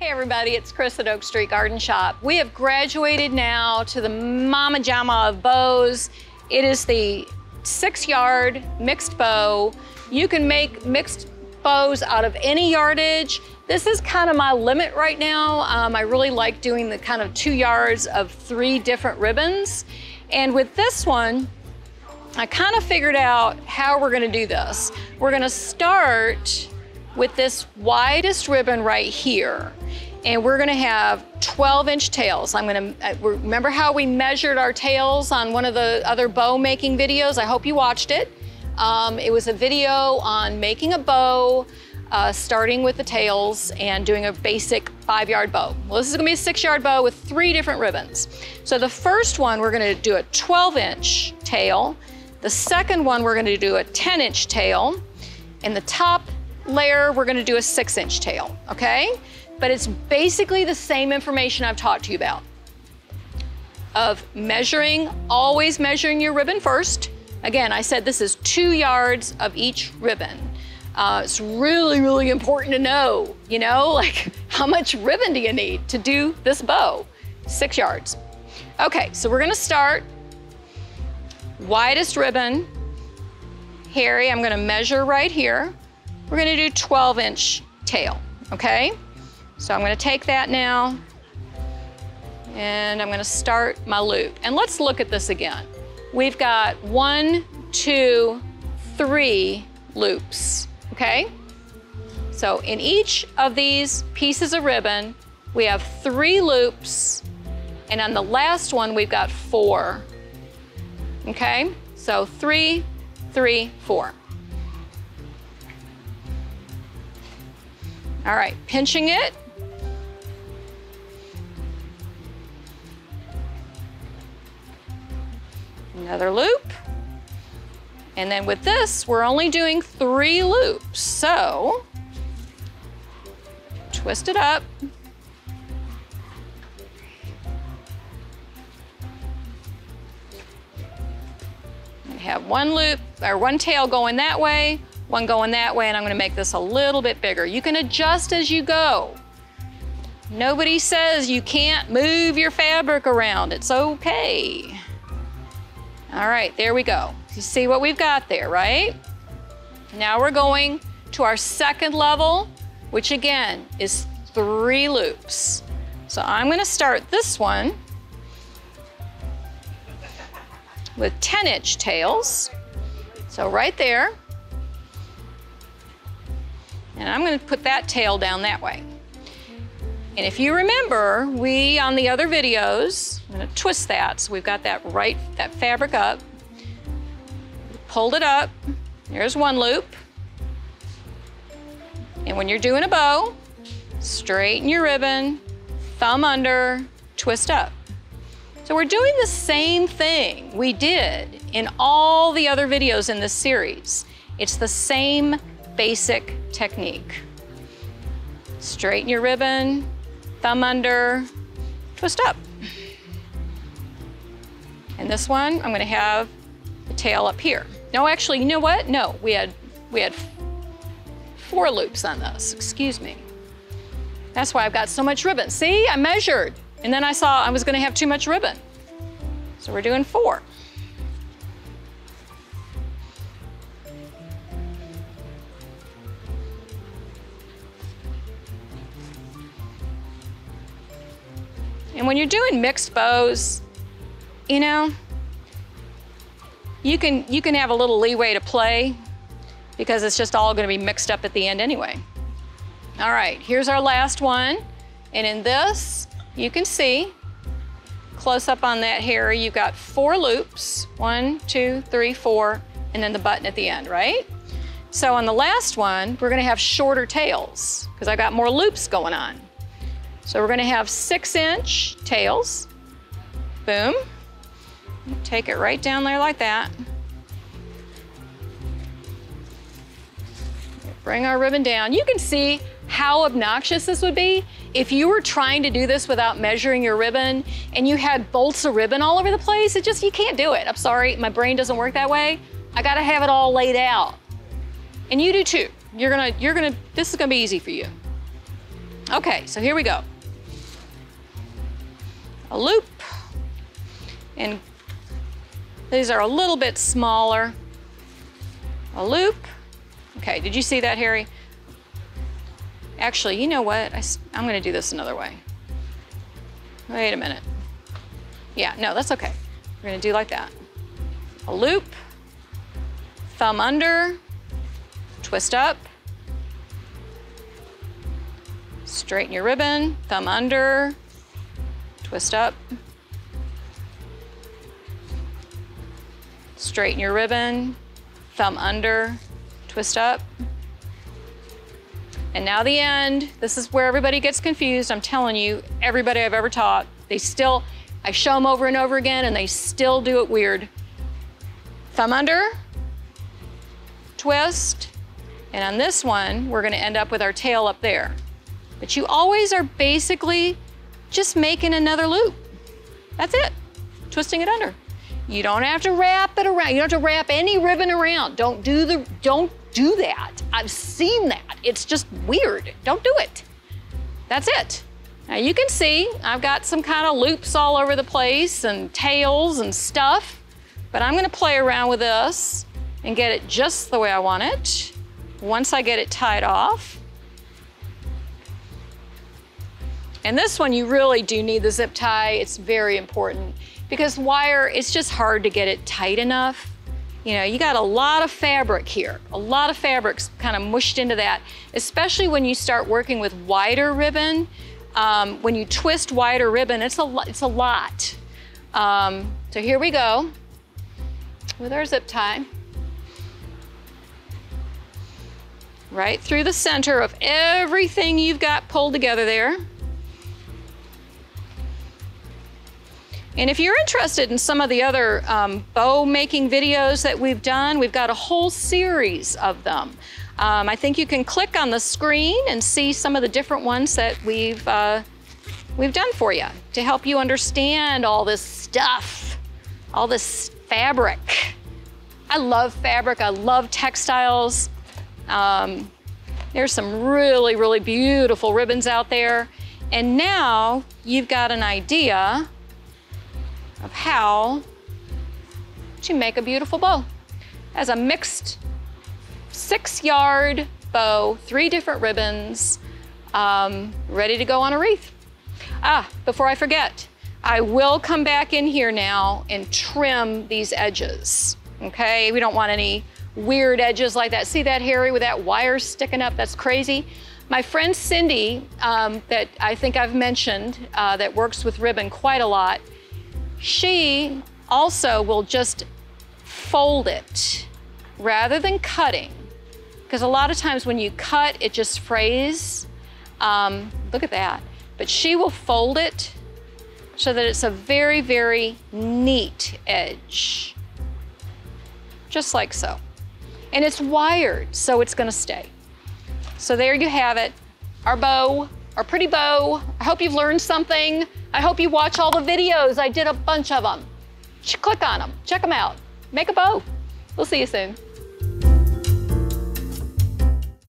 everybody, it's Chris at Oak Street Garden Shop. We have graduated now to the mama jama of bows. It is the 6-yard mixed bow. You can make mixed bows out of any yardage. This is kind of my limit right now. I really like doing the kind of 2 yards of 3 different ribbons. And with this one, I kind of figured out how we're gonna do this. We're gonna start with this widest ribbon right here. And we're gonna have 12-inch tails. Remember how we measured our tails on one of the other bow making videos? I hope you watched it. It was a video on making a bow, starting with the tails and doing a basic 5-yard bow. Well, this is gonna be a 6-yard bow with 3 different ribbons. So the first one, we're gonna do a 12-inch tail. The second one, we're gonna do a 10-inch tail. And the top layer, we're gonna do a 6-inch tail, okay? But it's basically the same information I've talked to you about. Of measuring, always measuring your ribbon first. Again, I said this is 2 yards of each ribbon. It's really, really important to know, you know, like how much ribbon do you need to do this bow? 6 yards. Okay, so we're gonna start widest ribbon. Harry, I'm gonna measure right here. We're gonna do 12-inch tail, okay? So I'm gonna take that now, and I'm gonna start my loop. And let's look at this again. We've got 1, 2, 3 loops, okay? So in each of these pieces of ribbon, we have 3 loops, and on the last one, we've got 4, okay? So 3, 3, 4. All right, pinching it. Another loop. And then with this, we're only doing 3 loops. So, twist it up. We have 1 loop, or 1 tail going that way, 1 going that way, and I'm gonna make this a little bit bigger. You can adjust as you go. Nobody says you can't move your fabric around. It's okay. All right, there we go. You see what we've got there, right? Now we're going to our second level, which again is 3 loops. So I'm gonna start this one with 10-inch tails. So right there. And I'm gonna put that tail down that way. And if you remember, on the other videos, I'm gonna twist that so we've got that fabric up. Pulled it up, there's 1 loop. And when you're doing a bow, straighten your ribbon, thumb under, twist up. So we're doing the same thing we did in all the other videos in this series. It's the same basic technique. Straighten your ribbon, thumb under, twist up. And this one, I'm gonna have the tail up here. No, actually, you know what? No, we had 4 loops on this, excuse me. That's why I've got so much ribbon. See, I measured, and then I saw I was gonna have too much ribbon. So we're doing 4. And when you're doing mixed bows, you know, you can have a little leeway to play because it's just all gonna be mixed up at the end anyway. All right, here's our last one. And in this, you can see, close up on that hair, you've got 4 loops, 1, 2, 3, 4, and then the button at the end, right? So on the last one, we're gonna have shorter tails because I got more loops going on. So we're gonna have 6-inch tails. Boom. Take it right down there like that. Bring our ribbon down. You can see how obnoxious this would be if you were trying to do this without measuring your ribbon and you had bolts of ribbon all over the place. You can't do it. I'm sorry, my brain doesn't work that way. I gotta have it all laid out. And you do too. This is gonna be easy for you. Okay, so here we go. A loop, and these are a little bit smaller. A loop. Okay, did you see that, Harry? Actually, you know what? I'm gonna do this another way. Wait a minute. Yeah, no, that's okay. We're gonna do like that. A loop, thumb under, twist up, straighten your ribbon, thumb under, twist up, straighten your ribbon, thumb under, twist up. And now the end. This is where everybody gets confused. I'm telling you, everybody I've ever taught, I show them over and over again and they still do it weird. Thumb under, twist, and on this one, we're gonna end up with our tail up there. But you always are basically just making another loop. That's it, twisting it under. You don't have to wrap it around. You don't have to wrap any ribbon around. Don't do that. I've seen that. It's just weird. Don't do it. That's it. Now you can see I've got some kind of loops all over the place and tails and stuff, but I'm gonna play around with this and get it just the way I want it. Once I get it tied off. And this one, you really do need the zip tie. It's very important because wire, it's just hard to get it tight enough. You know, you got a lot of fabric here. A lot of fabric's kind of mushed into that, especially when you start working with wider ribbon. When you twist wider ribbon, it's a lot. So here we go with our zip tie. Right through the center of everything you've got pulled together there. And if you're interested in some of the other bow making videos that we've done, we've got a whole series of them. I think you can click on the screen and see some of the different ones that we've done for you to help you understand all this stuff, all this fabric. I love fabric, I love textiles. There's some really, really beautiful ribbons out there. And now you've got an idea of how to make a beautiful bow. As a mixed 6-yard bow, 3 different ribbons, ready to go on a wreath. Before I forget, I will come back in here now and trim these edges, okay? We don't want any weird edges like that. See that, Harry, with that wire sticking up? That's crazy. My friend Cindy, that I think I've mentioned, that works with ribbon quite a lot, she also will just fold it rather than cutting, because a lot of times when you cut, it just frays. Look at that. But she will fold it so that it's a very, very neat edge, just like so. And it's wired, so it's gonna stay. So there you have it, our bow, our pretty bow. I hope you've learned something. I hope you watch all the videos. I did a bunch of them. Click on them, check them out. Make a bow. We'll see you soon.